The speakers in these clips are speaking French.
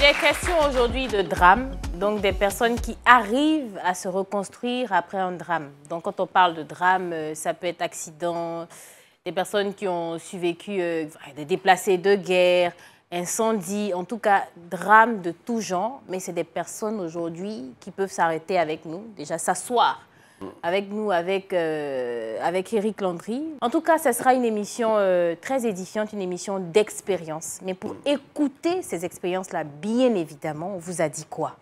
Il est question aujourd'hui de drame, donc des personnes qui arrivent à se reconstruire après un drame. Donc quand on parle de drame, ça peut être accident, des personnes qui ont survécu, des déplacés de guerre, incendie, en tout cas drame de tout genre. Mais c'est des personnes aujourd'hui qui peuvent s'arrêter avec nous, déjà s'asseoir avec nous, avec Eric Landry. En tout cas, ce sera une émission très édifiante, une émission d'expérience. Mais pour écouter ces expériences-là, bien évidemment, on vous a dit quoi?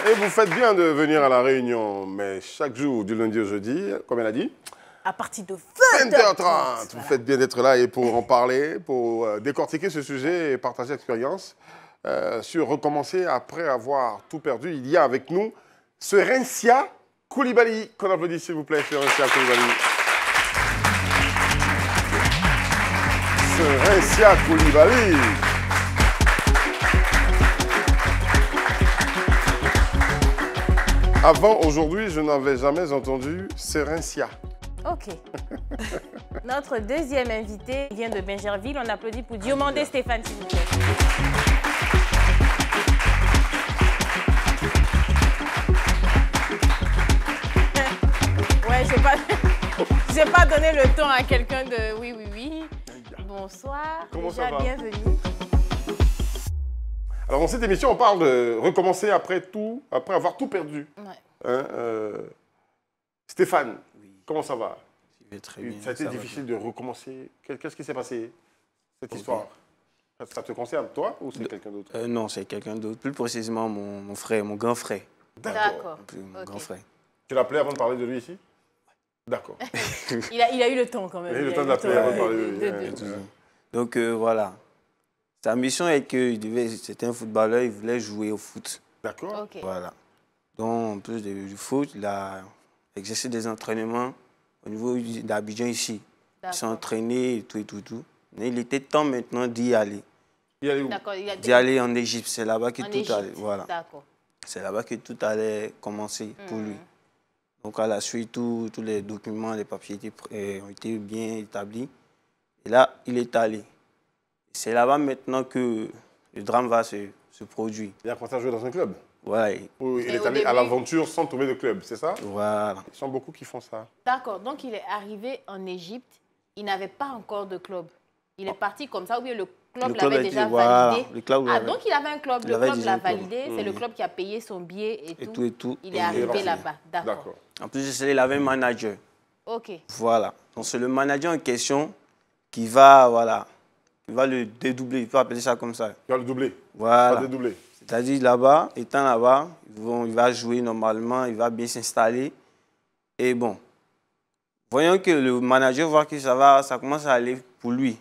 Et vous faites bien de venir à la réunion, mais chaque jour, du lundi au jeudi, comme elle a dit, à partir de 20h30. Voilà. Vous faites bien d'être là et pour en parler, pour décortiquer ce sujet et partager l'expérience sur recommencer après avoir tout perdu. Il y a avec nous Serencia Koulibaly, qu'on applaudit s'il vous plaît, Serencia Koulibaly. Serencia Koulibaly. Avant, aujourd'hui, je n'avais jamais entendu Serencia. Ok. Notre deuxième invité vient de Bingerville. On applaudit pour Diomandé Stéphane, s'il vous plaît. Ouais, je n'ai pas donné le temps à quelqu'un de oui, oui, oui. Bonsoir. Comment ça va? Bienvenue. Alors, dans cette émission, on parle de recommencer après avoir tout perdu. Ouais. Hein, Stéphane, oui. Comment ça va? Très bien. Ça a été difficile de recommencer. Qu'est-ce qui s'est passé, cette histoire? Ça te concerne, toi, ou c'est quelqu'un d'autre? Non, c'est quelqu'un d'autre. Plus précisément, mon frère, mon grand frère. D'accord. Mon grand frère. Tu l'appelais avant de parler de lui ici? D'accord. il a eu le temps quand même. Il a eu le temps d'appeler avant de parler de lui. Donc, voilà. Sa mission est que c'était un footballeur, il voulait jouer au foot. D'accord. Okay. Voilà. Donc, en plus du foot, il a exercé des entraînements au niveau d'Abidjan ici. Il s'est entraîné et tout. Mais il était temps maintenant d'y aller. Y aller où? D'y aller en Égypte. C'est là-bas que tout allait. Voilà. C'est là-bas que tout allait commencer pour lui. Donc, à la suite, tous les documents, les papiers ont été bien établis. Et là, il est allé. C'est là-bas maintenant que le drame va se produire. Il a commencé à jouer dans un club? Voilà. Il est allé à l'aventure sans trouver de club, c'est ça? Voilà. Ils sont beaucoup qui font ça. D'accord. Donc, il est arrivé en Égypte. Il n'avait pas encore de club. Il est parti comme ça ou bien le club l'avait déjà validé? Donc, il avait un club. Le club l'a validé. C'est le club qui a payé son billet et tout. Il est arrivé là-bas. D'accord. En plus, il avait un manager. OK. Voilà. Donc, c'est le manager en question qui va, voilà, il va le dédoubler, il faut appeler ça comme ça. Il va le doubler. Voilà. Il va le dédoubler. C'est-à-dire là-bas, étant là-bas, il va jouer normalement, il va bien s'installer. Et bon, voyons que le manager voit que ça commence à aller pour lui,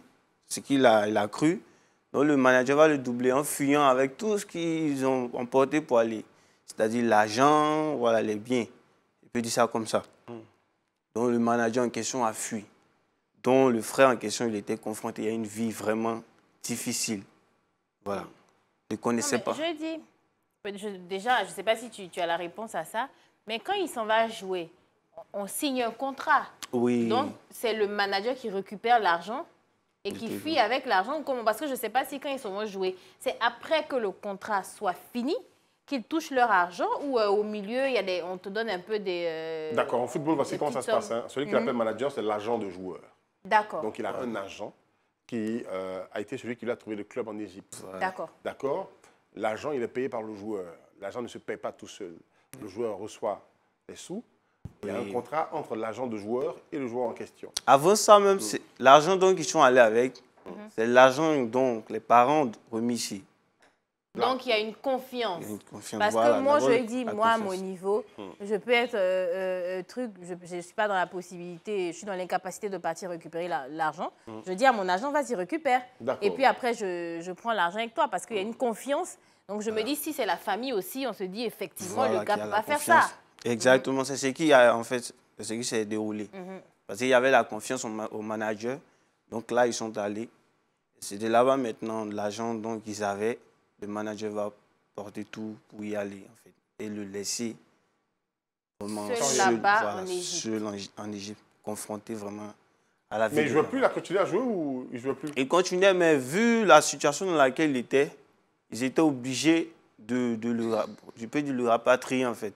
ce qu'il a cru. Donc le manager va le doubler en fuyant avec tout ce qu'ils ont emporté pour aller. C'est-à-dire l'argent, voilà, les biens. Il peut dire ça comme ça. Donc le manager en question a fui. Dont le frère en question, il était confronté à une vie vraiment difficile. Voilà. Il ne connaissait pas. Je dis, déjà, je ne sais pas si tu as la réponse à ça, mais quand il s'en va jouer, on signe un contrat. Oui. Donc, c'est le manager qui récupère l'argent et qui fuit avec l'argent. Parce que je ne sais pas si quand ils s'en vont jouer, c'est après que le contrat soit fini qu'ils touchent leur argent ou au milieu, on te donne un peu des... D'accord. En football, voici comment ça se passe. Hein. Celui qui l'appelle manager, c'est l'agent de joueur. D'accord. Donc, il a un agent qui a été celui qui lui a trouvé le club en Égypte. D'accord. D'accord. L'agent, il est payé par le joueur. L'agent ne se paye pas tout seul. Le joueur reçoit les sous. Il y a un contrat entre l'agent de joueur et le joueur en question. Avant ça même, l'argent dont ils sont allés avec, c'est l'argent dont les parents ont remis ici. Donc, il y a une confiance. Il y a une confiance. Parce voilà, que moi, je dis, moi, à confiance. mon niveau, je peux être je ne suis pas dans la possibilité, je suis dans l'incapacité de partir récupérer l'argent. Je dis à mon agent, vas-y, récupère. Et puis après, je prends l'argent avec toi parce qu'il y a une confiance. Donc, je me dis, si c'est la famille aussi, on se dit, effectivement, voilà, le gars ne peut pas faire confiance. ça. Exactement, c'est ce qui a, en fait, c'est ce qui s'est déroulé. Parce qu'il y avait la confiance au manager. Donc là, ils sont allés. C'est de là-bas maintenant, l'argent qu'ils avaient, le manager va porter tout pour y aller, en fait. Et le laisser vraiment seul là-bas en Égypte. Seul en Égypte, confronté vraiment à la vie. Mais il ne jouait plus, il a continué à jouer ou il ne jouait plus? Il continuait, mais vu la situation dans laquelle il était, ils étaient obligés de le rapatrier, en fait.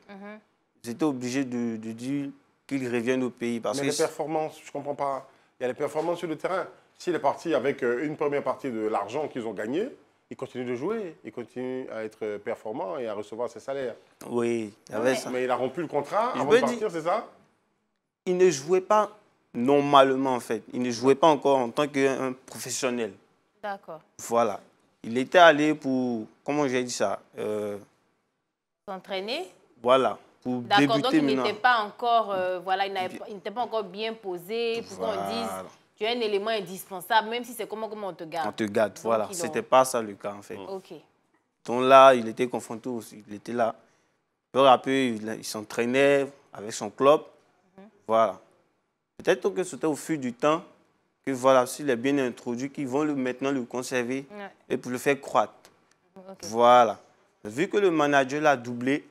Ils étaient obligés de dire qu'il revienne au pays. Parce mais les performances, je ne comprends pas. Il y a les performances sur le terrain. S'il est parti avec une première partie de l'argent qu'ils ont gagné, il continue de jouer, il continue à être performant et à recevoir ses salaires. Oui, il y avait ça. Mais il a rompu le contrat avant de partir, c'est ça? Il ne jouait pas normalement, en fait. Il ne jouait pas encore en tant qu'un professionnel. D'accord. Voilà. Il était allé pour, comment j'ai dit ça? S'entraîner? Voilà. Pour débuter donc il maintenant. n'était pas encore, voilà, il n'était pas encore bien posé pour qu'on dise tu es un élément indispensable, même si c'est comment on te garde. On te garde, voilà. C'était pas ça le cas, en fait. Ok. Donc là, il était confronté aussi. Il était là. Peu à peu, il s'entraînait avec son club. Voilà. Peut-être que c'était au fil du temps que, voilà, s'il est bien introduit, qu'ils vont maintenant le conserver et pour le faire croître. Voilà. Vu que le manager l'a doublé,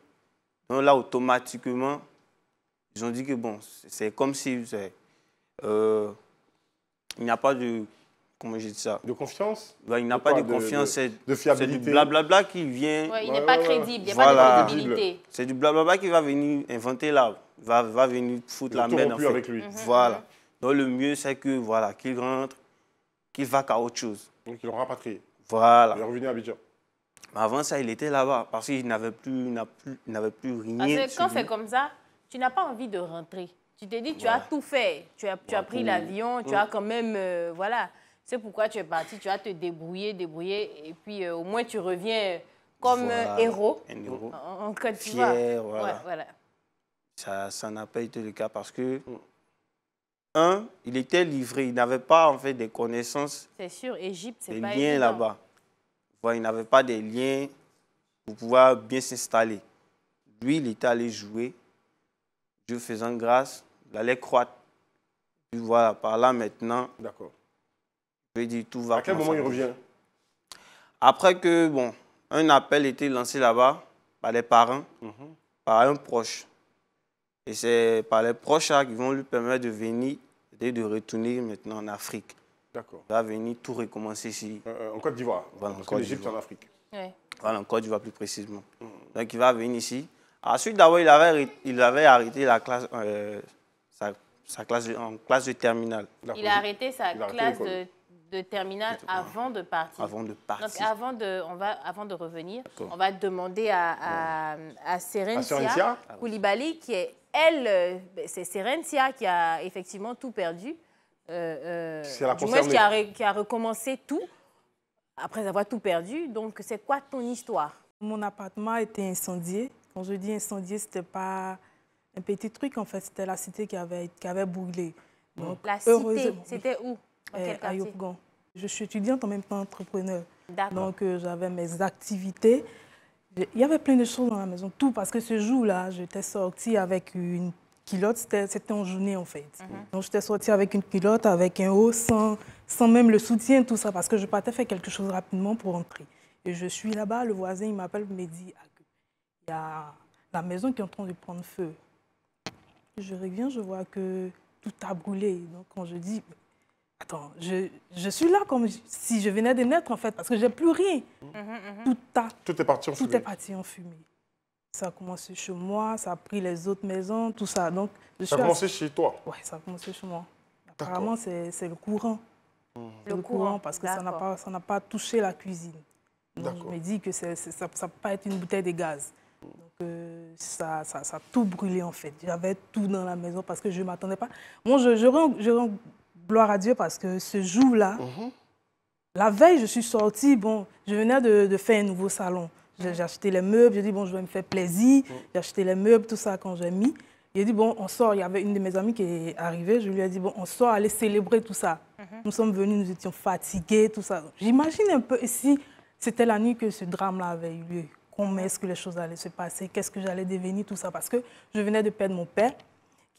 donc là, automatiquement, ils ont dit que, bon, c'est comme si... il n'y a pas de... Comment j'ai dit ça? De confiance? Ouais, il n'a pas de confiance. De fiabilité. C'est du blablabla qui vient... Ouais, il n'est pas crédible, il n'y a voilà. pas de crédibilité. C'est du blablabla qui va venir inventer là, va venir foutre la merde en fait. avec lui. Voilà. Donc le mieux, c'est que voilà, qu'il rentre, qu'il va qu'à autre chose. Donc ils l'ont rapatrié. Voilà. Il est revenu à Abidjan. Mais avant ça, il était là-bas parce qu'il n'avait plus rien. Parce que quand c'est comme ça, tu n'as pas envie de rentrer. Tu te dis, tu as tout fait. Tu as pris l'avion, tu as quand même... voilà. C'est pourquoi tu es parti, tu vas te débrouiller. Et puis, au moins, tu reviens comme héros. Un héros. En Côte d'Ivoire. Fier, voilà. Ouais, voilà. Ça n'a pas été le cas parce que, il était livré. Il n'avait pas, en fait, des connaissances. C'est sûr, Égypte, c'est pas des liens là-bas. Voilà, il n'avait pas des liens pour pouvoir bien s'installer. Lui, il était allé jouer. Dieu faisant grâce, il allait croître. Puis voilà, par là maintenant... D'accord. Je vais dire, tout va. À quel moment il revient? Après que, bon, un appel était lancé là-bas par les parents, par un proche. Et c'est par les proches là, qui vont lui permettre de venir et de retourner maintenant en Afrique. D'accord. Il va venir tout recommencer ici. En Côte d'Ivoire. Voilà, parce que l'Égypte, c'est en Afrique. Ouais. Voilà, en Côte d'Ivoire plus précisément. Donc il va venir ici. Ensuite, d'abord, il avait arrêté la classe, sa classe en classe de terminale. Il a arrêté sa classe de terminale avant de partir. Avant de partir. Donc, avant de revenir, on va demander à Serencia Koulibaly, qui est, elle, c'est Serencia qui a effectivement tout perdu. Du moins, qui a recommencé tout, après avoir tout perdu. Donc, c'est quoi ton histoire? Mon appartement a été incendié. Quand je dis incendié, ce n'était pas un petit truc, en fait, c'était la cité qui avait brûlé. Donc, la cité, c'était où? À Yopougon. Je suis étudiante en même temps entrepreneur. Donc, j'avais mes activités. Il y avait plein de choses dans la maison, tout, parce que ce jour-là, j'étais sortie avec une culotte, c'était en journée en fait. Donc j'étais sortie avec une culotte, avec un haut, sans même le soutien, tout ça, parce que je partais faire quelque chose rapidement pour rentrer. Et je suis là-bas, le voisin, il m'appelle, il me dit, il y a la maison qui est en train de prendre feu. Je reviens, je vois que tout a brûlé. Donc quand je dis, attends, je suis là comme si je venais de naître en fait, parce que j'ai plus rien. Tout est parti en fumée. Tout est parti en fumée. Ça a commencé chez moi, ça a pris les autres maisons, tout ça. Donc, ça a commencé chez toi? Oui, ça a commencé chez moi. Apparemment, c'est le courant. Le courant, parce que ça n'a pas touché la cuisine. Donc, je me dis que ça ne peut pas être une bouteille de gaz. Donc, ça a tout brûlé, en fait. J'avais tout dans la maison parce que je ne m'attendais pas. Moi, je rends gloire à Dieu parce que ce jour-là, la veille, je suis sortie. Bon, je venais de faire un nouveau salon. J'ai acheté les meubles, j'ai dit, bon, je vais me faire plaisir. J'ai acheté les meubles, tout ça, quand j'ai mis. J'ai dit, bon, on sort. Il y avait une de mes amies qui est arrivée. Je lui ai dit, bon, on sort, aller célébrer tout ça. Nous sommes venus, nous étions fatigués, tout ça. J'imagine un peu si c'était la nuit que ce drame-là avait eu lieu. Comment est-ce que les choses allaient se passer? Qu'est-ce que j'allais devenir, tout ça? Parce que je venais de perdre mon père,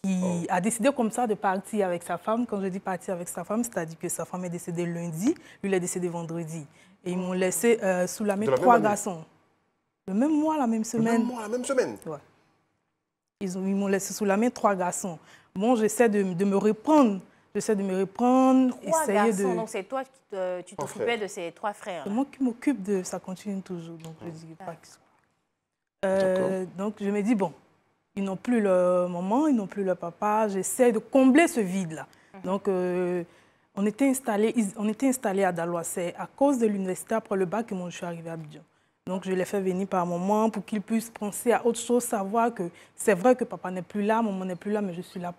qui a décidé comme ça de partir avec sa femme. Quand je dis partir avec sa femme, c'est-à-dire que sa femme est décédée lundi, lui il est décédé vendredi. Et ils m'ont laissé sous la main 3 garçons. Le même mois, la même semaine. Le même mois, la même semaine. Ouais. Ils m'ont laissé sous la main 3 garçons. Bon, j'essaie de me reprendre. J'essaie de me reprendre. 3 garçons, donc c'est toi qui tu t'occupais de ces 3 frères. C'est moi qui m'occupe de... Ça continue toujours, donc je ne dis pas qu'ils sont... donc je me dis, bon, ils n'ont plus leur maman, ils n'ont plus leur papa. J'essaie de combler ce vide-là. Donc, on était installés à Daloa. C'est à cause de l'université, après le bac, que moi, je suis arrivée à Abidjan. Donc, je les fais venir par moment pour qu'ils puissent penser à autre chose, savoir que c'est vrai que papa n'est plus là, maman n'est plus là, mais je suis là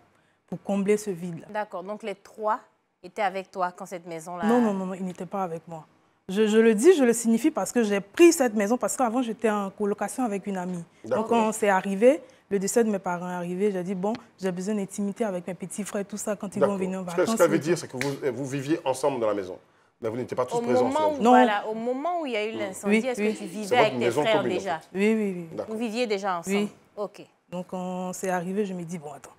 pour combler ce vide-là. D'accord. Donc, les 3 étaient avec toi quand cette maison-là... Non, ils n'étaient pas avec moi. Je le dis, je le signifie parce que j'ai pris cette maison, parce qu'avant, j'étais en colocation avec une amie. Donc, quand c'est arrivé, le décès de mes parents est arrivé, j'ai dit, bon, j'ai besoin d'intimité avec mes petits frères, tout ça, quand ils vont venir en vacances. Ce que ça veut dire, c'est que vous viviez ensemble dans la maison. Mais vous n'étiez pas tous présents. Voilà, au moment où il y a eu l'incendie, est-ce que tu vivais avec tes frères déjà? Oui. Vous viviez déjà ensemble? Oui. OK. Donc, quand c'est arrivé, je me dis, bon, attends,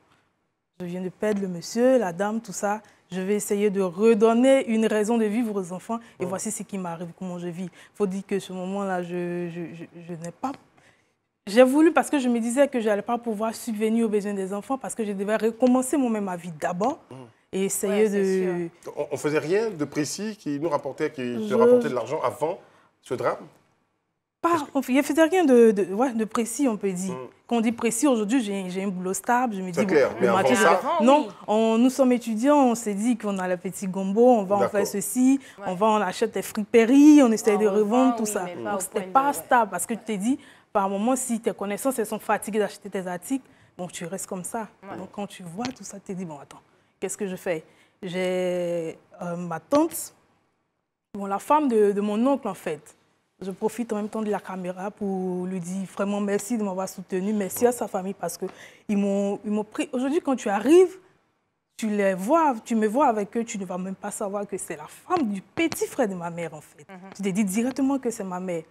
je viens de perdre le monsieur, la dame, tout ça. Je vais essayer de redonner une raison de vivre aux enfants. Et voici ce qui m'arrive, comment je vis. Il faut dire que ce moment-là, je n'ai pas... J'ai voulu, parce que je me disais que je n'allais pas pouvoir subvenir aux besoins des enfants, parce que je devais recommencer moi-même ma vie d'abord. Et essayer de... On ne faisait rien de précis qui nous rapportait, te rapportait de l'argent avant ce drame? On ne faisait rien de précis, on peut dire. Quand on dit précis, aujourd'hui, j'ai un boulot stable. Je me dis, clair, mais avant ça... Non, nous sommes étudiants, on s'est dit qu'on a le petit gombo, on va en faire ceci, on achète des friperies, on essaie de revendre, tout ça. Donc, ce n'était pas stable, parce que tu t'es dit, par moment, si tes connaissances elles sont fatiguées d'acheter tes articles, bon, tu restes comme ça. Donc, quand tu vois tout ça, tu te dis, bon, attends, qu'est-ce que je fais? J'ai ma tante, bon, la femme de mon oncle, en fait. Je profite en même temps de la caméra pour lui dire vraiment merci de m'avoir soutenu, merci à sa famille parce qu'ils m'ont pris. Aujourd'hui, quand tu arrives, tu me vois avec eux, tu ne vas même pas savoir que c'est la femme du petit frère de ma mère, en fait. Tu te dis directement que c'est ma mère.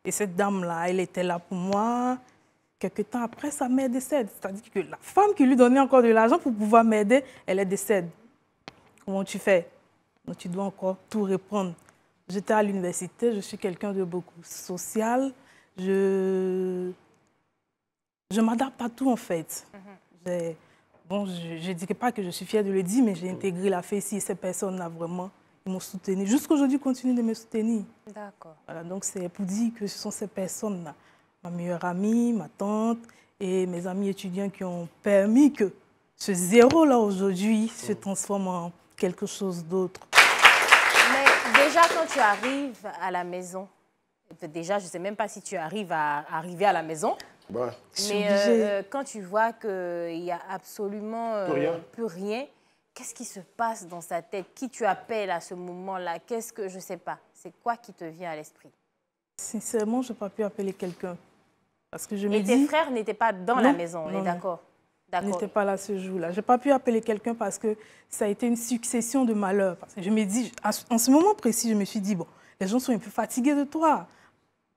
Et cette dame-là, elle était là pour moi. Quelques temps après, sa mère décède. C'est-à-dire que la femme qui lui donnait encore de l'argent pour pouvoir m'aider, elle est décède. Comment tu fais? Donc, tu dois encore tout reprendre. J'étais à l'université, je suis quelqu'un de beaucoup social. Je m'adapte à tout, en fait. Bon, je ne dirais pas que je suis fière de le dire, mais j'ai intégré la FECI et ces personnes-là, vraiment, ils m'ont soutenu. Jusqu'aujourd'hui, ils continuent de me soutenir. D'accord. Voilà, donc, c'est pour dire que ce sont ces personnes-là, ma meilleure amie, ma tante et mes amis étudiants qui ont permis que ce zéro-là, aujourd'hui, se transforme en quelque chose d'autre. Déjà, quand tu arrives à la maison, déjà, je ne sais même pas si tu arrives à arriver à la maison, mais quand tu vois qu'il n'y a absolument plus rien, qu'est-ce qui se passe dans sa tête? Qui tu appelles à ce moment-là? Qu'est-ce que, je ne sais pas, c'est quoi qui te vient à l'esprit? Sincèrement, je n'ai pas pu appeler quelqu'un. Parce que je me dis... Et tes frères n'étaient pas dans la maison, on est d'accord? Ils n'étaient pas là ce jour-là. Je n'ai pas pu appeler quelqu'un parce que ça a été une succession de malheurs. Parce que je me dis, en ce moment précis, je me suis dit, bon, les gens sont un peu fatigués de toi.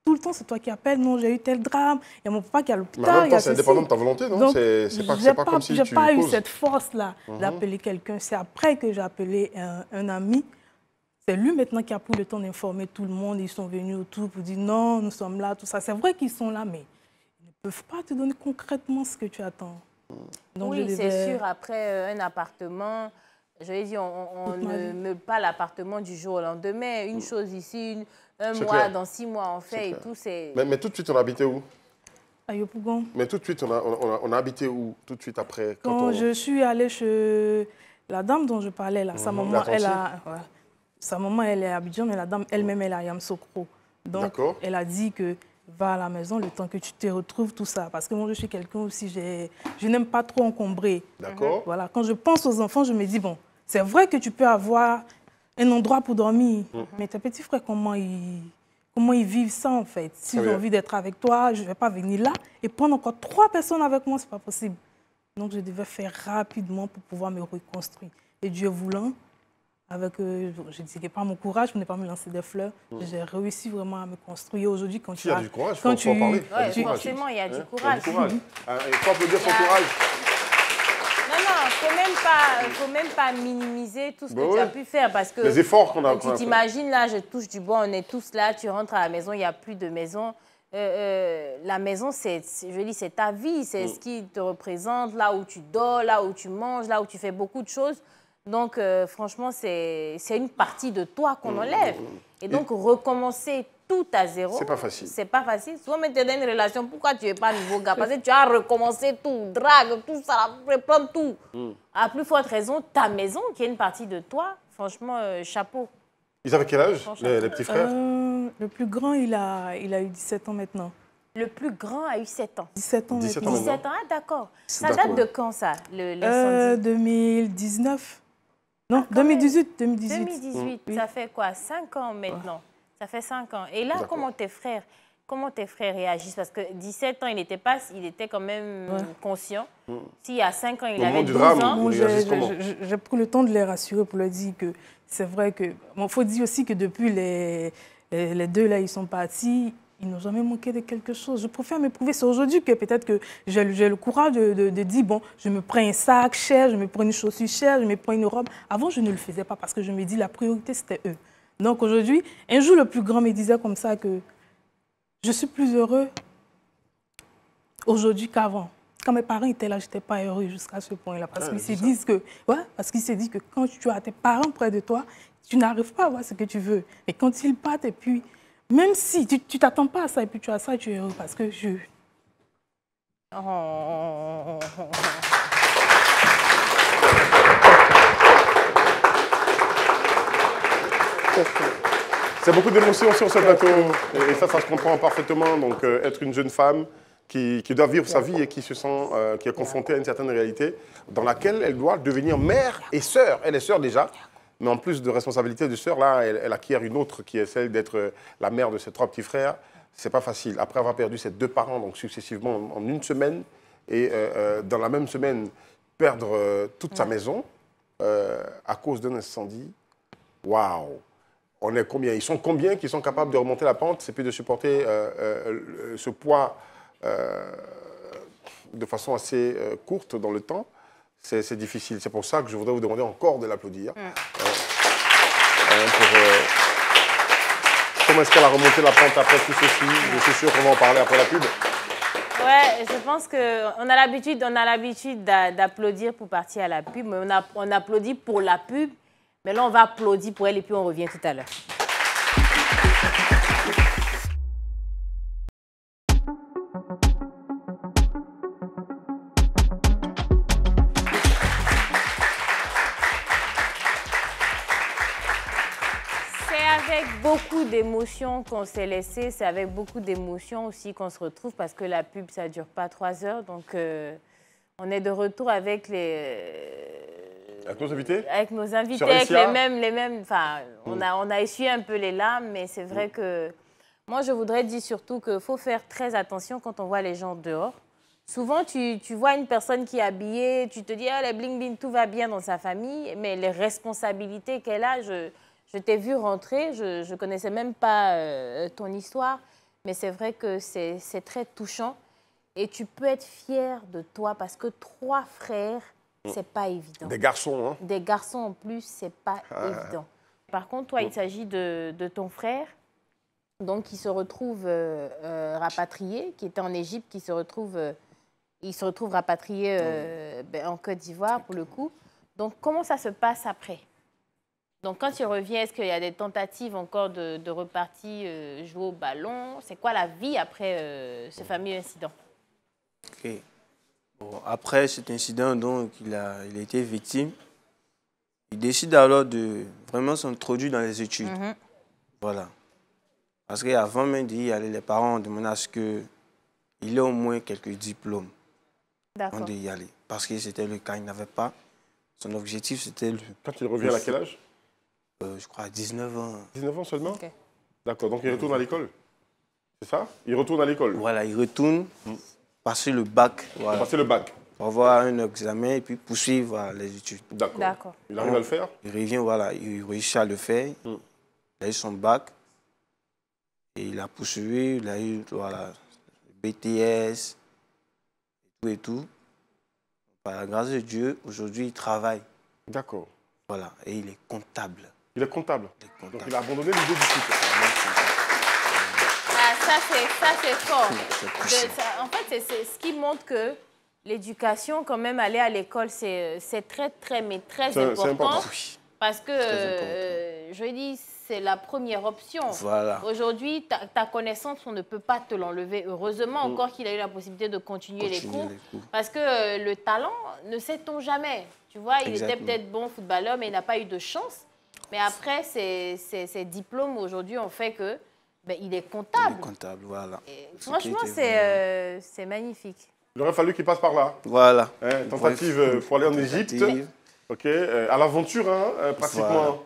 Tout le temps, c'est toi qui appelles. Non, j'ai eu tel drame. Il y a mon papa qui est à l'hôpital. Mais en même temps, c'est indépendant de ta volonté, non? C'est pas comme si tu n'ai pas eu cette force-là d'appeler quelqu'un. C'est après que j'ai appelé un ami. C'est lui maintenant qui a pris le temps d'informer tout le monde. Ils sont venus autour pour dire, non, nous sommes là, tout ça. C'est vrai qu'ils sont là, mais ils ne peuvent pas te donner concrètement ce que tu attends. Donc, oui, c'est sûr. Après un appartement, je vais dire, on ne meut pas l'appartement du jour au lendemain. Une chose ici, un mois, dans 6 mois, on fait et tout. Mais tout de suite, on habitait où? À Yopougon. Mais tout de suite, on a habité où? Tout de suite après? Quand je suis allée chez la dame dont je parlais, là, sa maman, elle est à Abidjan, mais la dame elle-même, elle est à Yamoussoukro. Donc, elle a dit que va à la maison le temps que tu te retrouves, tout ça. Parce que moi, je suis quelqu'un aussi, je n'aime pas trop encombrer. D'accord. Voilà. Quand je pense aux enfants, je me dis, bon, c'est vrai que tu peux avoir un endroit pour dormir, mais tes petits frères, comment ils vivent ça, en fait? Si j'ai envie d'être avec toi, je ne vais pas venir là et prendre encore 3 personnes avec moi, ce n'est pas possible. Donc, je devais faire rapidement pour pouvoir me reconstruire. Et Dieu voulant, avec, je ne dirais pas mon courage, je n'ai pas me lancer des fleurs. J'ai réussi vraiment à me construire. Aujourd'hui, quand tu as du courage, il faut en parler. Forcément, il y a du courage. Il faut applaudir son courage. faut même pas minimiser tout ce que tu as pu faire parce que les efforts qu'on a. Tu t'imagines là, je touche du bois, on est tous là, tu rentres à la maison, il n'y a plus de maison. La maison, c'est ta vie, c'est ce qui te représente, là où tu dors, là où tu manges, là où tu fais beaucoup de choses. Donc, franchement, c'est une partie de toi qu'on enlève. Et donc, recommencer tout à zéro, c'est pas facile. C'est pas facile. Souvent, tu es dans une relation, pourquoi tu n'es pas nouveau gars? Parce que tu as recommencé tout, drague, tout ça, reprendre tout. À plus forte raison, ta maison, qui est une partie de toi, franchement, chapeau. Ils avaient quel âge, les petits frères? Le plus grand, il a eu 17 ans maintenant. Le plus grand a eu 7 ans. 17 ans 17 maintenant. 17 ans, ah d'accord. Ça date de quand ça, l'incendie 2019. Non, 2018. 2018, ça fait quoi? 5 ans maintenant. Ça fait 5 ans. Et là, comment tes frères réagissent? Parce que 17 ans, il était quand même conscient. S'il y a 5 ans, il avait 12 ans. J'ai pris le temps de les rassurer pour leur dire que c'est vrai que... Il faut dire aussi que depuis les deux, là, ils sont partis, ils n'ont jamais manqué de quelque chose. Je préfère m'éprouver. C'est aujourd'hui que peut-être que j'ai le courage de dire, bon, je me prends un sac cher, je me prends une chaussure chère, je me prends une robe. Avant, je ne le faisais pas parce que je me dis la priorité, c'était eux. Donc aujourd'hui, un jour, le plus grand me disait comme ça que je suis plus heureux aujourd'hui qu'avant. Quand mes parents étaient là, je n'étais pas heureux jusqu'à ce point-là. Parce qu'ils se disent que, quand tu as tes parents près de toi, tu n'arrives pas à voir ce que tu veux. Mais quand ils partent, et puis, même si tu ne t'attends pas à ça, et puis tu as ça, tu es heureux parce que je... C'est beaucoup d'émotions sur ce plateau. Et ça se comprend parfaitement. Donc, être une jeune femme qui doit vivre sa vie et qui se sent, qui est confrontée à une certaine réalité dans laquelle elle doit devenir mère et sœur. Elle est sœur déjà. Mais en plus de responsabilité de sœur, là, elle acquiert une autre qui est celle d'être la mère de ses 3 petits frères. C'est pas facile. Après avoir perdu ses 2 parents, donc successivement en une semaine, et dans la même semaine, perdre toute sa maison à cause d'un incendie. Waouh! On est combien? Ils sont combien qui sont capables de remonter la pente et puis de supporter ce poids de façon assez courte dans le temps? C'est difficile. C'est pour ça que je voudrais vous demander encore de l'applaudir. Comment est-ce qu'elle a remonté la pente après tout ceci? Je suis sûr qu'on va en parler après la pub. Ouais, je pense qu'on a l'habitude d'applaudir pour partir à la pub, mais on applaudit pour la pub, mais là on va applaudir pour elle et puis on revient tout à l'heure. Avec beaucoup d'émotions qu'on s'est laissé, c'est avec beaucoup d'émotions aussi qu'on se retrouve parce que la pub, ça ne dure pas 3 heures. Donc, on est de retour avec Avec nos invités? Avec nos invités, avec les mêmes. Enfin, on a essuyé un peu les larmes, mais c'est vrai que moi, je voudrais dire surtout qu'il faut faire très attention quand on voit les gens dehors. Souvent, tu vois une personne qui est habillée, tu te dis, ah, les bling-bling, tout va bien dans sa famille, mais les responsabilités qu'elle a, je t'ai vu rentrer, je ne connaissais même pas ton histoire, mais c'est vrai que c'est très touchant. Et tu peux être fier de toi parce que 3 frères, c'est pas évident. Des garçons, hein? Des garçons en plus, c'est pas évident. Par contre, toi, il s'agit de ton frère, donc qui se retrouve rapatrié, qui était en Égypte, il se retrouve rapatrié en Côte d'Ivoire pour le coup. Donc, comment ça se passe après? Donc, quand tu reviens, est-ce qu'il y a des tentatives encore de repartir jouer au ballon? C'est quoi la vie après ce fameux incident? Ok. Bon, après cet incident, donc, il a été victime. Il décide alors de vraiment s'introduire dans les études. Voilà. Parce qu'avant même d'y aller, les parents ont demandé à ce qu'il ait au moins quelques diplômes avant d'y aller. Parce que c'était le cas, il n'avait pas. Son objectif, c'était... Quand il revient, à quel âge? Je crois à 19 ans. 19 ans seulement? Okay. D'accord, donc il retourne à l'école? C'est ça? Il retourne à l'école? Voilà, il retourne passer le bac. Voilà. Passer le bac? Pour avoir un examen et puis poursuivre les études. D'accord. Il arrive à le faire? Il revient, voilà, il réussit à le faire. Il a eu son bac et il a poursuivi, il a eu voilà, le BTS et tout. Par la grâce de Dieu, aujourd'hui, il travaille. D'accord. Voilà, et il est comptable. Il est comptable. comptable. Donc il a abandonné l'idée du foot. Ah, ça c'est fort. En fait, c'est ce qui montre que l'éducation, quand même, aller à l'école, c'est très important. Parce que, je dis, c'est la première option. Voilà. Aujourd'hui, ta connaissance, on ne peut pas te l'enlever. Heureusement encore qu'il a eu la possibilité de continuer les cours. Parce que le talent, ne sait-on jamais. Tu vois, il était peut-être bon footballeur, mais il n'a pas eu de chance. Mais après, ces diplômes, aujourd'hui, ont fait que il est comptable. Il est comptable, voilà. Franchement, c'est magnifique. Il aurait fallu qu'il passe par là. Voilà. Tentative pour aller en Égypte. Ok, à l'aventure, hein, pratiquement.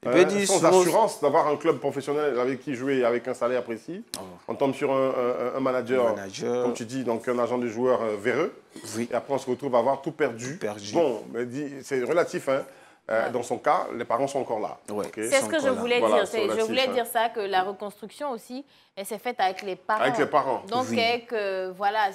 Voilà. Sans assurance d'avoir un club professionnel avec qui jouer avec un salaire précis. On tombe sur un manager, comme tu dis, donc un agent de joueur véreux. Oui. Et après, on se retrouve à avoir tout perdu. Bon, c'est relatif, hein. Dans son cas, les parents sont encore là. Ouais. Okay. C'est ce que je voulais dire. Je voulais dire ça, que la reconstruction aussi, elle s'est faite avec les parents. Avec les parents. Donc, voilà,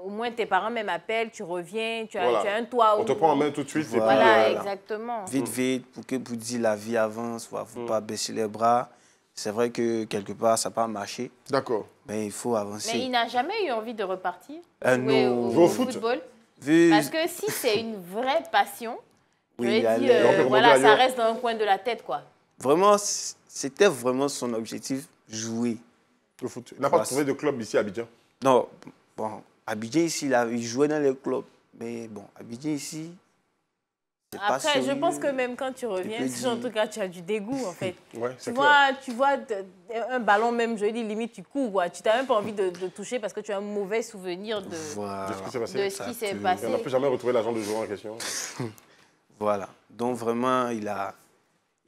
au moins tes parents même appellent, tu reviens, tu as un toit. On te prend en main tout de suite. Voilà, exactement. Vite, pour dire la vie avance, il ne faut pas baisser les bras. C'est vrai que quelque part, ça n'a pas marché. D'accord. Mais il faut avancer. Mais il n'a jamais eu envie de repartir jouer au football. Parce que si c'est une vraie passion, oui, voilà, ça reste dans un coin de la tête, quoi. Vraiment, c'était vraiment son objectif, jouer. Le foot. Il n'a pas trouvé de club ici à Abidjan? Non, bon, Abidjan ici, il jouait dans les clubs. Mais bon, Abidjan ici, c'est pas après, sérieux. Je pense que même quand tu reviens, en tout cas, tu as du dégoût, en fait. Ouais, tu vois un ballon même, je dis limite, tu cours, quoi. Tu n'as même pas envie de toucher parce que tu as un mauvais souvenir de ce qui s'est passé. On n'a plus jamais retrouvé l'agent de joueur en question. Voilà. Donc vraiment, il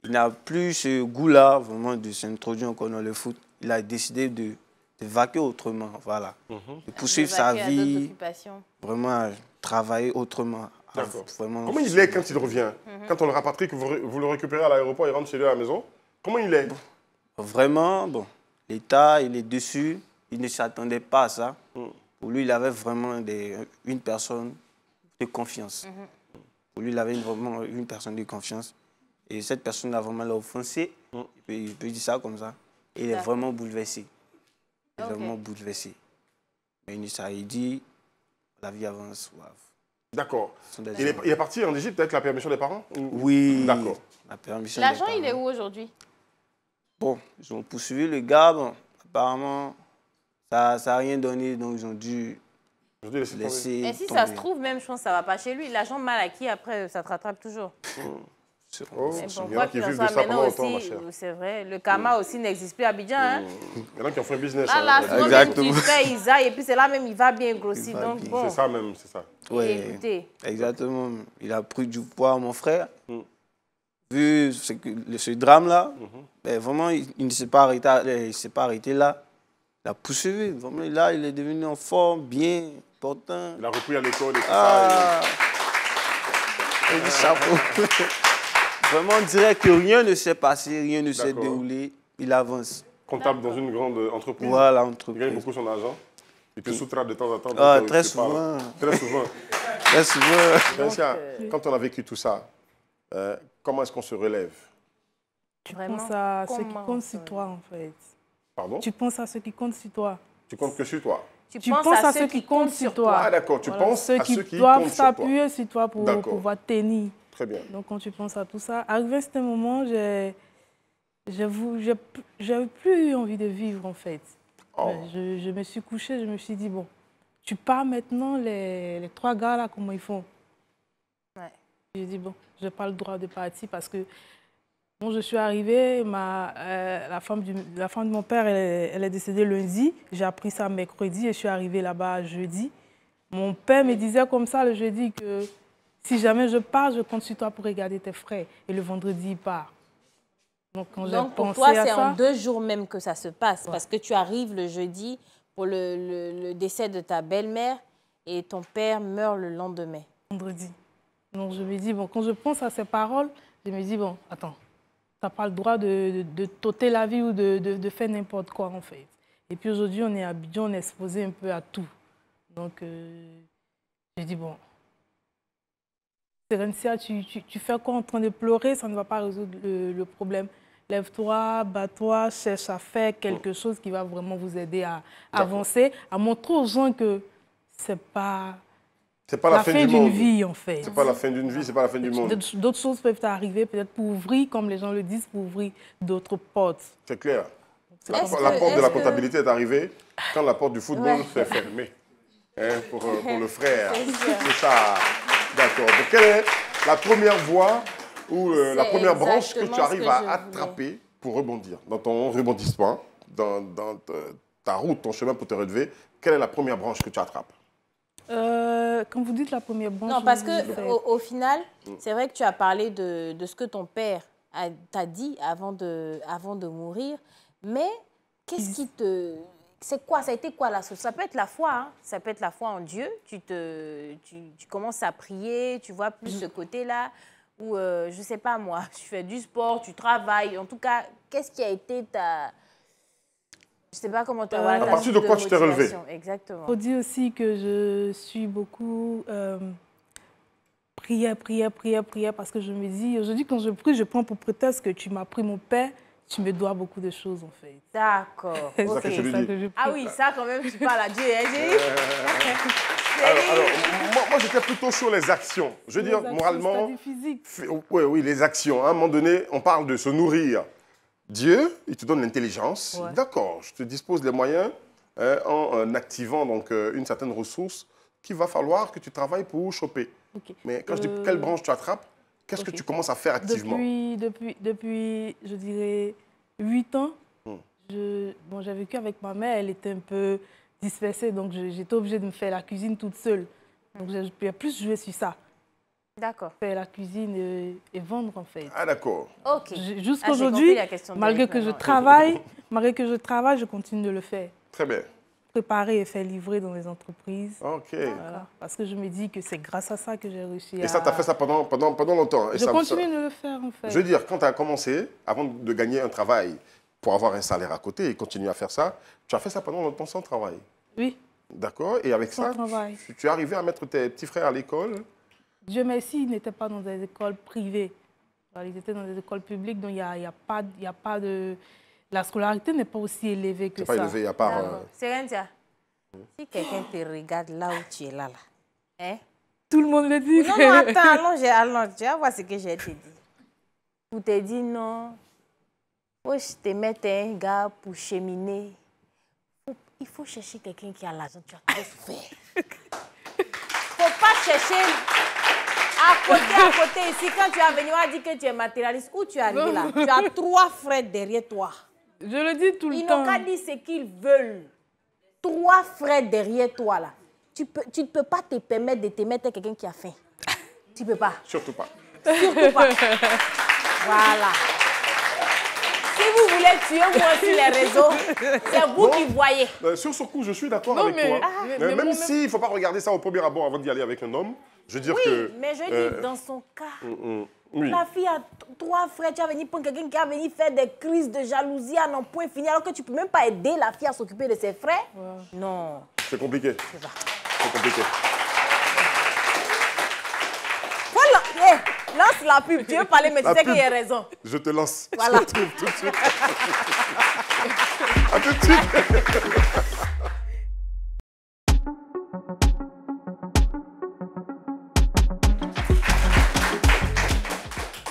n'a plus ce goût-là vraiment de s'introduire encore dans le foot. Il a décidé de vaquer autrement, voilà. De poursuivre sa vie, vraiment travailler autrement. Comment il est quand il revient? Quand on le rapatrie, que vous le récupérez à l'aéroport, il rentre chez lui à la maison, comment il est? Vraiment, bon, l'État, il est dessus. Il ne s'attendait pas à ça. Pour lui, il avait vraiment une personne de confiance. Pour lui, il avait vraiment une personne de confiance. Et cette personne a vraiment offensé. Il peut dire ça comme ça. Et il est vraiment bouleversé. Il est vraiment bouleversé. Mais il dit, la vie avance. Wow. D'accord. Il est parti en Égypte avec la permission des parents? Oui. D'accord. L'argent, il est où aujourd'hui? Bon, ils ont poursuivi le gars. Bon, apparemment, ça n'a rien donné. Donc, ils ont dû laisser. Mais si ça se trouve, même, je pense que ça ne va pas chez lui. L'argent mal acquis, après, ça te rattrape toujours. C'est vrai. Le karma aussi n'existe plus à Abidjan. Hein? Il y en a qui ont fait un business. Là, exactement. Tu fais Isa et puis c'est là même, il va bien grossir. Donc, bon. C'est ça même, c'est ça. Ouais, exactement. Il a pris du poids, mon frère. Vu ce drame-là, vraiment, il ne s'est pas arrêté là. Il a poursuivi. Vraiment, là, il est devenu en forme, bien, portant. Il a repris à l'école et tout ça. Et du chapeau. Vraiment, on dirait que rien ne s'est passé, rien ne s'est déroulé. Il avance. Comptable dans une grande entreprise. Voilà, entreprise. Il gagne beaucoup son argent. Il peut sous-traiter de temps en temps. Très souvent. Très souvent. Très souvent. Quand on a vécu tout ça, comment est-ce qu'on se relève? Tu penses à ce qui compte sur toi, en fait. Pardon? Tu penses à ce qui compte sur toi. Tu comptes que sur toi? Tu penses à ceux qui comptent sur toi. Ah d'accord, tu penses à ceux qui doivent s'appuyer sur toi pour pouvoir tenir. Très bien. Donc quand tu penses à tout ça, arrivé à ce moment, j'ai plus eu envie de vivre en fait. Je me suis couchée, je me suis dit, bon, tu pars maintenant, les trois gars là, comment ils font? J'ai dit, bon, je n'ai pas le droit de partir parce que quand je suis arrivée, la femme de mon père, elle est décédée lundi. J'ai appris ça mercredi et je suis arrivée là-bas jeudi. Mon père me disait comme ça le jeudi que si jamais je pars, je compte sur toi pour regarder tes frères. Et le vendredi, il part. Donc, pour toi, c'est en 2 jours même que ça se passe. Parce que tu arrives le jeudi pour le décès de ta belle-mère et ton père meurt le lendemain. Vendredi. Donc, je me dis, bon, quand je pense à ces paroles, je me dis, bon, attends, tu n'as pas le droit de t'ôter la vie ou de faire n'importe quoi, en fait. Et puis aujourd'hui, on est à Abidjan, on est exposé un peu à tout. Donc, j'ai dit, bon, Terencia, tu fais quoi en train de pleurer? Ça ne va pas résoudre le problème. Lève-toi, bats-toi, cherche à faire quelque chose qui va vraiment vous aider à avancer, à montrer aux gens que c'est pas la fin d'une vie, en fait. C'est pas la fin d'une vie, c'est pas la fin du monde. D'autres choses peuvent arriver, peut-être pour ouvrir, comme les gens le disent, pour ouvrir d'autres portes. C'est clair. La porte de la comptabilité est arrivée quand la porte du football s'est fermée. Hein, pour le frère. C'est ça. D'accord. Donc, quelle est la première voie ou la première branche que tu arrives à attraper pour rebondir? Dans ton rebondissement, dans ta route, ton chemin pour te relever, quelle est la première branche que tu attrapes? Quand vous dites la première branche... Non, parce qu'au final, c'est vrai que tu as parlé de ce que ton père t'a dit avant de mourir, mais qu'est-ce qui te... C'est quoi? Ça a été quoi la source? Ça peut être la foi, hein? Ça peut être la foi en Dieu. Tu commences à prier, tu vois plus ce côté-là. Ou, je ne sais pas moi, tu fais du sport, tu travailles. En tout cas, qu'est-ce qui a été ta... Je ne sais pas comment tu as... à partir de quoi tu t'es relevé? Exactement. Il faut dire aussi que je suis beaucoup prière, parce que je me dis, aujourd'hui quand je prie, je prends pour prétexte que tu m'as pris mon père, tu me dois beaucoup de choses en fait. D'accord. C'est ça que je lui dis. Ah oui, ça quand même, tu parles à Dieu. Hein, alors, moi j'étais plutôt sur les actions. Je veux dire, moralement... Oui, les actions. À un moment donné, on parle de se nourrir. Dieu, il te donne l'intelligence. Ouais. D'accord, je te dispose les moyens en activant donc, une certaine ressource qu'il va falloir que tu travailles pour choper. Okay. Mais quand je dis quelle branche tu attrapes, qu'est-ce que tu commences à faire activement? Depuis je dirais, 8 ans, j'ai vécu avec ma mère, elle était un peu dispersée, donc j'étais obligée de me faire la cuisine toute seule. Donc j'ai plus joué sur ça. D'accord. Faire la cuisine et vendre en fait. Ah d'accord. Ok. Jusqu'aujourd'hui, malgré que je travaille, je continue de le faire. Très bien. Préparer et faire livrer dans les entreprises. Ok. Voilà. Parce que je me dis que c'est grâce à ça que j'ai réussi à... Et ça, tu as fait ça pendant longtemps? Et je continue de le faire en fait. Je veux dire, quand tu as commencé, avant de gagner un travail pour avoir un salaire à côté et continuer à faire ça, tu as fait ça pendant longtemps sans travail? Oui. D'accord. Et avec ça, tu es arrivé à mettre tes petits frères à l'école? Dieu merci, ils n'étaient pas dans des écoles privées. Ils étaient dans des écoles publiques, donc il n'y a pas de... La scolarité n'est pas aussi élevée que ça. Pas élevée, à part... Serentia, si quelqu'un te regarde là où tu es là, hein? Tout le monde le dit. Non, attends, tu vas voir ce que j'ai te dit. Pour te dire non, faut te mettre un gars pour cheminer. Il faut chercher quelqu'un qui a l'argent, tu as trop souffert. Faut pas chercher... À côté, ici, quand tu es venu, on a dit que tu es matérialiste. Où tu es arrivé là? Tu as 3 frères derrière toi. Je le dis tout le temps. Ils n'ont qu'à dire ce qu'ils veulent. 3 frères derrière toi là. Tu ne peux pas te permettre de te mettre à quelqu'un qui a faim. Tu ne peux pas. Surtout pas. Surtout pas. Voilà. Si vous voulez tuer moi sur les réseaux, c'est vous qui voyez. Sur ce coup, je suis d'accord avec toi. Même s'il ne faut pas regarder ça au premier abord avant d'y aller avec un homme. Je veux dire que... mais je dis dans son cas, la fille a 3 frères, tu vas venir prendre quelqu'un qui va venir faire des crises de jalousie à non point fini, alors que tu ne peux même pas aider la fille à s'occuper de ses frères. Ouais. Non. C'est compliqué. C'est compliqué. Voilà. Lance la pub, tu veux parler, mais tu sais qu'il y a raison. Je te lance. Voilà. Je te retrouve tout de suite. À tout de suite.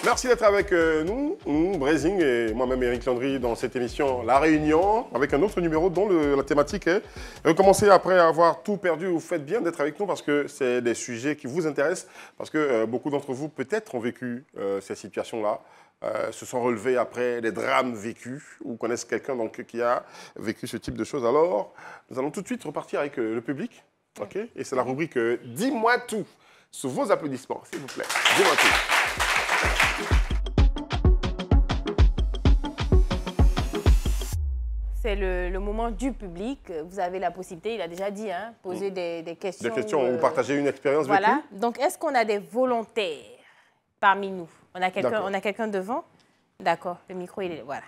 Merci d'être avec nous, Brazing et moi-même Eric Landry dans cette émission La Réunion, avec un autre numéro dont la thématique est recommencer après avoir tout perdu. Vous faites bien d'être avec nous parce que c'est des sujets qui vous intéressent, parce que beaucoup d'entre vous peut-être ont vécu ces situations-là, se sont relevés après des drames vécus ou connaissent quelqu'un qui a vécu ce type de choses. Alors, nous allons tout de suite repartir avec le public, okay? Et c'est la rubrique « Dis-moi tout ». Sous vos applaudissements, s'il vous plaît. Dis-moi tout. C'est le moment du public. Vous avez la possibilité, il a déjà dit, hein, poser des questions. Des questions ou partager une expérience vécue. Voilà. Donc, est-ce qu'on a des volontaires parmi nous? On a quelqu'un devant? D'accord. Le micro, il est... Voilà.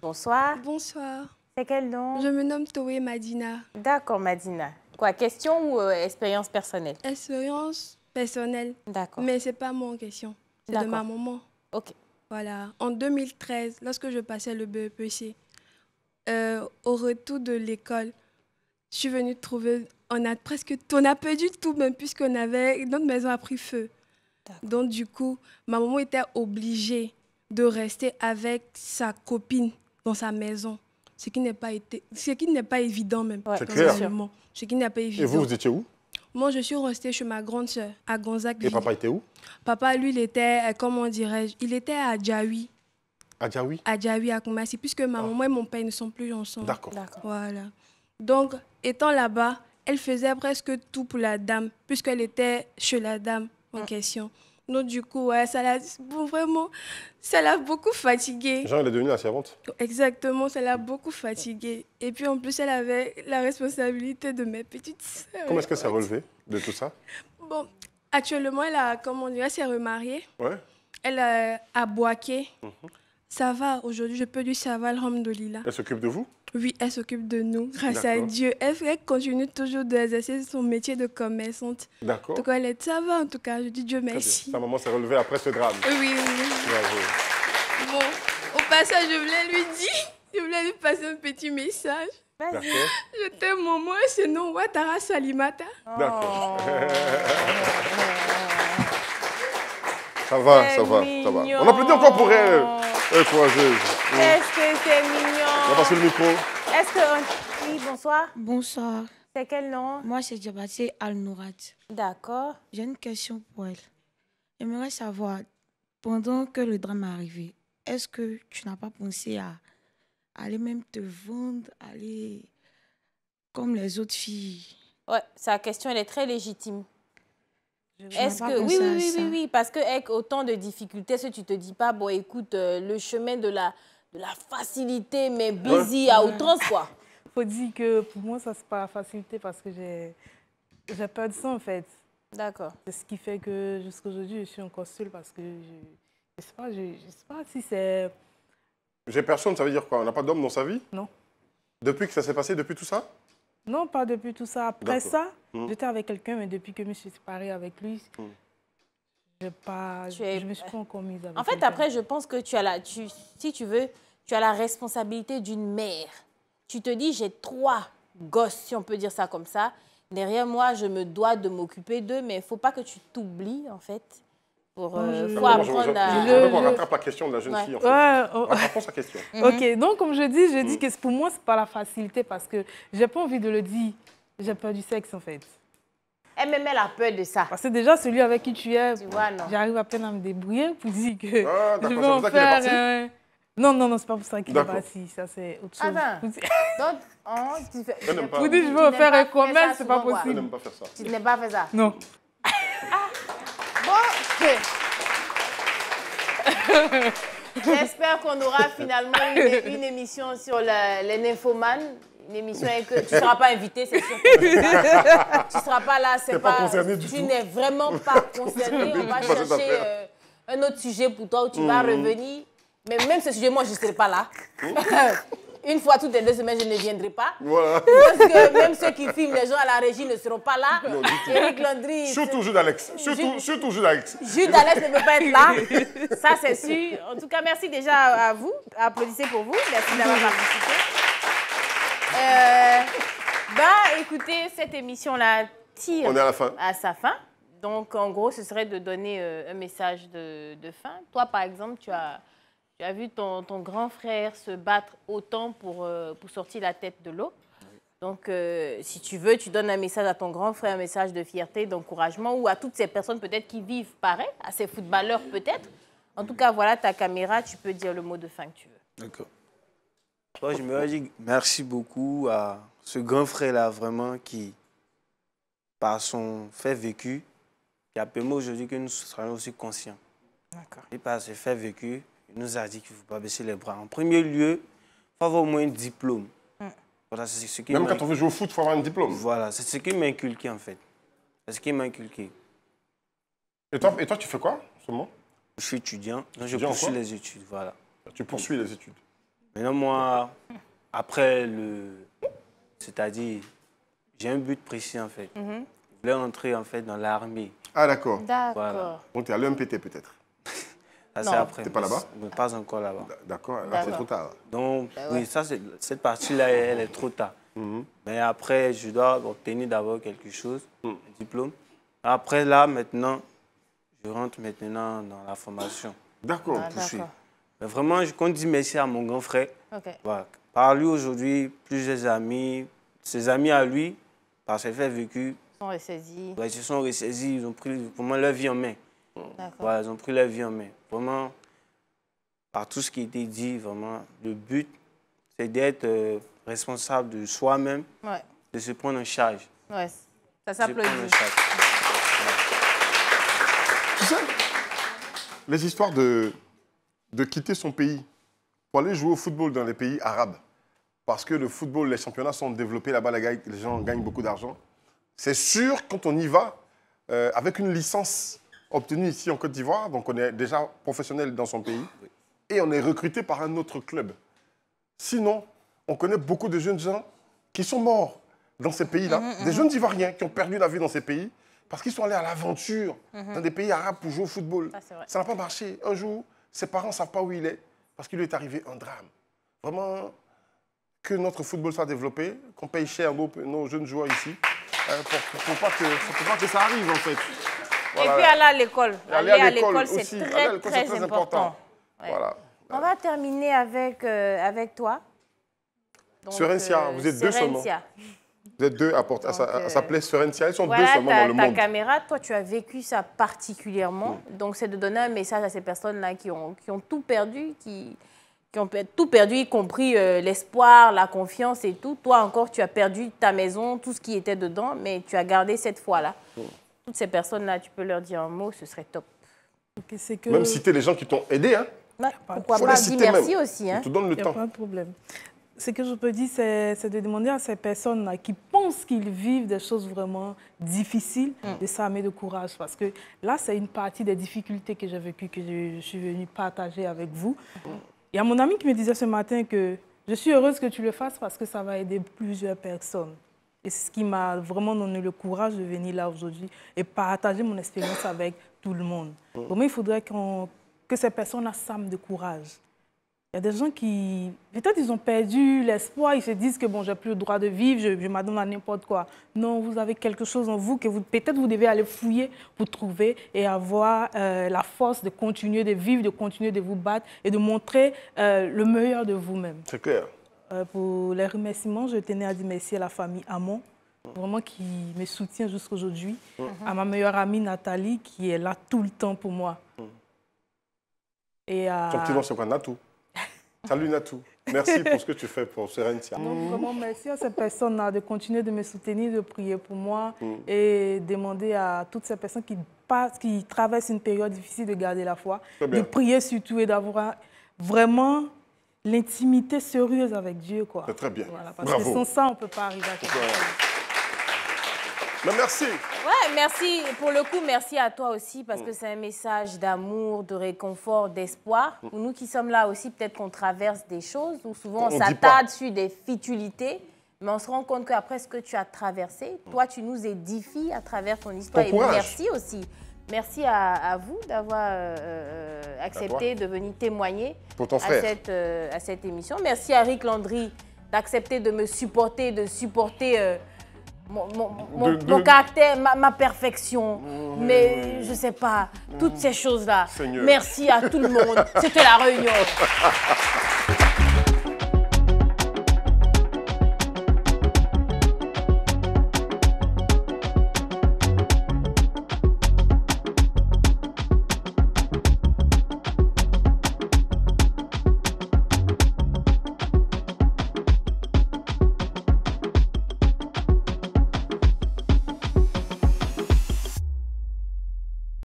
Bonsoir. Bonsoir. C'est quel nom? Je me nomme Madina. D'accord, Madina. Quoi, question ou expérience personnelle? Expérience personnel. D'accord. Mais ce n'est pas moi en question. C'est de ma maman. Ok. Voilà. En 2013, lorsque je passais le BEPC, au retour de l'école, je suis venue trouver, on a perdu tout même puisque notre maison a pris feu. Donc du coup, ma maman était obligée de rester avec sa copine dans sa maison, ce qui n'est pas évident même. Ouais, c'est clair. Ce qui n'est pas évident. Et vous étiez où? Moi, je suis restée chez ma grande sœur à Gonzague. Et papa était où? Papa, lui, il était, comment dirais-je, il était à Djaoui. À Djaoui? À Djaoui, à Koumassi, puisque ma maman et mon père ne sont plus ensemble. D'accord. Voilà. Donc, étant là-bas, elle faisait presque tout pour la dame, puisqu'elle était chez la dame en question. Donc, du coup, ouais, ça l'a beaucoup fatiguée. Jean, elle est devenue la servante? Exactement, ça l'a beaucoup fatiguée. Et puis, en plus, elle avait la responsabilité de mes petites sœurs. Comment est-ce que ça relevé de tout ça? Bon, actuellement, elle s'est remariée. Ouais. Elle a boaqué. Ça va, aujourd'hui, je peux dire ça va, alhamdoulilah. Elle s'occupe de vous? Oui, elle s'occupe de nous, grâce à Dieu. Elle continue toujours d'exercer son métier de commerçante. D'accord. Donc, ça va, en tout cas, je dis Dieu merci. Sa maman s'est relevée après ce drame. Oui. Bravo. Bon, au passage, je voulais lui passer un petit message. D'accord. Je t'aime, maman, et sinon, Ouattara Salimata. D'accord. Ça va. On applaudit encore pour elle. Elle est courageuse. Est-ce que c'est mignon? On va passer le micro. Est-ce que... Oui, bonsoir. Bonsoir. C'est quel nom? Moi, c'est Diabaté Al-Nourat. D'accord. J'ai une question pour elle. J'aimerais savoir, pendant que le drame est arrivé, est-ce que tu n'as pas pensé à aller même te vendre, aller comme les autres filles? Ouais, sa question, elle est très légitime. Est-ce que oui, parce qu'avec autant de difficultés, est-ce que tu te dis pas, bon, écoute, le chemin de la facilité, mais busy à outrance, quoi. Il faut dire que pour moi, ça, c'est pas la facilité parce que j'ai peur de ça, en fait. D'accord. C'est ce qui fait que jusqu'à aujourd'hui, je suis encore seule parce que je sais pas si c'est... J'ai personne, ça veut dire quoi? On n'a pas d'homme dans sa vie? Non. Depuis que ça s'est passé, depuis tout ça? Non, pas depuis tout ça. Après ça, j'étais avec quelqu'un, mais depuis que je me suis séparée avec lui, je ne me suis pas encore mise avec En fait, après, je pense que si tu veux, tu as la responsabilité d'une mère. Tu te dis, j'ai 3 gosses, si on peut dire ça comme ça. Derrière moi, je me dois de m'occuper d'eux, mais il ne faut pas que tu t'oublies, en fait. Faut apprendre à... Je veux qu'on rattrape la question de la jeune fille, en fait. Rattrapons sa question. Ok, donc comme je dis que pour moi, ce n'est pas la facilité parce que je n'ai pas envie de le dire. J'ai peur du sexe, en fait. Elle-même, elle a peur de ça. Parce que déjà, celui avec qui tu es, non. j'arrive à peine à me débrouiller pour dire que Ah, je vais en faire... Non, c'est pas pour ça qu'il est parti. Ça, c'est autre chose. Donc, tu fais... Vous dites, je vais en faire un commerce, c'est pas possible. Je n'aime pas faire ça. Tu n'aimes pas faire ça? Non. Bon, j'espère qu'on aura finalement une émission sur les nymphomanes. Une émission et que tu ne seras pas invité, c'est sûr. Tu ne seras pas là, c'est pas concerné du tout. Tu n'es vraiment pas concerné. On va chercher un autre sujet pour toi où tu vas revenir. Mais même ce sujet, moi, je ne serai pas là. Une fois toutes les 2 semaines, je ne viendrai pas. Voilà. Parce que même ceux qui filment, les gens à la régie ne seront pas là. Éric Landry... Surtout Jude Alex. Surtout Jude Alex. Jude Alex ne peut pas être là. Ça, c'est sûr. En tout cas, merci déjà à vous. Applaudissez pour vous. Merci d'avoir participé. Écoutez, cette émission-là tire à sa fin. Donc, en gros, ce serait de donner un message de fin. Toi, par exemple, tu as vu ton grand frère se battre autant pour sortir la tête de l'eau. Donc, si tu veux, tu donnes un message à ton grand frère, un message de fierté, d'encouragement, ou à toutes ces personnes peut-être qui vivent pareil, à ces footballeurs peut-être. En tout cas, voilà ta caméra, tu peux dire le mot de fin que tu veux. D'accord. Moi, je me dis merci beaucoup à ce grand frère-là, vraiment, qui, par son fait vécu, qui a permis aujourd'hui que nous soyons aussi conscients. D'accord. Et par ce fait vécu, il nous a dit qu'il ne faut pas baisser les bras. En premier lieu, il faut avoir au moins un diplôme. Voilà, c'est ce qui même quand on veut jouer au foot, il faut avoir un diplôme. Voilà, c'est ce qui m'a inculqué, en fait. C'est ce qui m'a inculqué. Et toi, tu fais quoi, en ce moment? Je suis étudiant, donc je poursuis les études, voilà. Tu poursuis les études. Maintenant, moi, après c'est-à-dire, j'ai un but précis, en fait. Je voulais entrer, en fait, dans l'armée. Ah, d'accord. D'accord. Voilà. Donc, tu es à l'EMPT peut-être. Ça, Non. c'est après. T'es pas là-bas? Mais pas encore là-bas. D'accord, là, c'est trop tard. Donc, oui, ça, cette partie-là, elle est trop tard. Mais après, je dois obtenir d'abord quelque chose, un diplôme. Après, là, maintenant, je rentre maintenant dans la formation. D'accord. Mais vraiment, je compte dire merci à mon grand frère. Voilà. Par lui, aujourd'hui, plusieurs amis, ses amis à lui, par ses faits vécus, ils se sont ressaisis, ils ont pris vraiment leur vie en main. Voilà, ils ont pris leur vie en main. Vraiment, par tout ce qui a été dit, vraiment, le but, c'est d'être responsable de soi-même, de se prendre en charge. Ouais, ça s'applaudit. Tu sais, les histoires de quitter son pays pour aller jouer au football dans les pays arabes, parce que le football, les championnats sont développés là-bas, les gens gagnent beaucoup d'argent. C'est sûr, quand on y va, avec une licence obtenue ici en Côte d'Ivoire, donc on est déjà professionnel dans son pays, et on est recruté par un autre club. Sinon, on connaît beaucoup de jeunes gens qui sont morts dans ces pays-là, des jeunes Ivoiriens qui ont perdu la vie dans ces pays, parce qu'ils sont allés à l'aventure dans des pays arabes pour jouer au football. Ça n'a pas marché. Un jour, ses parents ne savent pas où il est, parce qu'il lui est arrivé un drame. Vraiment, que notre football soit développé, qu'on paye cher nos jeunes joueurs ici, pour pas que ça arrive en fait. Voilà. Et puis aller à l'école. Aller à l'école, c'est très important. Ouais. Voilà. On va terminer avec toi. Serencia, vous êtes deux seulement. Vous êtes deux à porter. Ça s'appelait Serencia, ils sont deux seulement dans le monde. Ta caméra, toi, tu as vécu ça particulièrement. Donc, c'est de donner un message à ces personnes-là qui ont tout perdu, qui ont tout perdu, y compris l'espoir, la confiance et tout. Toi encore, tu as perdu ta maison, tout ce qui était dedans, mais tu as gardé cette foi-là. Toutes ces personnes-là, tu peux leur dire un mot, ce serait top. Même citer les gens qui t'ont aidé. Hein. Pourquoi pas, dis merci aussi. Hein. On te donne le temps. Il n'y a pas de problème. Ce que je peux dire, c'est de demander à ces personnes-là qui pensent qu'ils vivent des choses vraiment difficiles, de s'armer de courage. Parce que là, c'est une partie des difficultés que j'ai vécues, que je suis venue partager avec vous. Il y a mon ami qui me disait ce matin que je suis heureuse que tu le fasses parce que ça va aider plusieurs personnes. Et c'est ce qui m'a vraiment donné le courage de venir là aujourd'hui et partager mon expérience avec tout le monde. Vraiment, il faudrait que ces personnes-là s'arment de courage. Il y a des gens qui, peut-être ils ont perdu l'espoir, ils se disent que bon, j'ai plus le droit de vivre, je m'adonne à n'importe quoi. Non, vous avez quelque chose en vous que peut-être vous devez aller fouiller pour trouver et avoir la force de continuer de vivre, de continuer de vous battre et de montrer le meilleur de vous-même. C'est clair. Pour les remerciements, je tenais à dire merci à la famille Hamon, vraiment qui me soutient jusqu'à aujourd'hui, à ma meilleure amie Nathalie qui est là tout le temps pour moi. Et à... Ton petit nom, c'est quoi, Natou? Salut Natou. Merci pour ce que tu fais pour Serencia. Donc, vraiment, merci à ces personnes-là de continuer de me soutenir, de prier pour moi et demander à toutes ces personnes qui traversent une période difficile de garder la foi, de prier surtout et d'avoir vraiment l'intimité sérieuse avec Dieu. C'est très bien. Voilà, parce que sans ça, on ne peut pas arriver à quelque chose. Mais merci. Ouais, merci. Pour le coup, merci à toi aussi parce que c'est un message d'amour, de réconfort, d'espoir. Pour nous qui sommes là aussi, peut-être qu'on traverse des choses où souvent on s'attarde sur des futilités, mais on se rend compte qu'après ce que tu as traversé, toi, tu nous édifies à travers ton histoire. Et merci aussi. Merci à vous d'avoir accepté de venir témoigner à cette émission. Merci à Rick Landry d'accepter de me supporter, de supporter mon caractère, ma perfection, mais je ne sais pas, toutes ces choses-là. Merci à tout le monde. C'était La Réunion.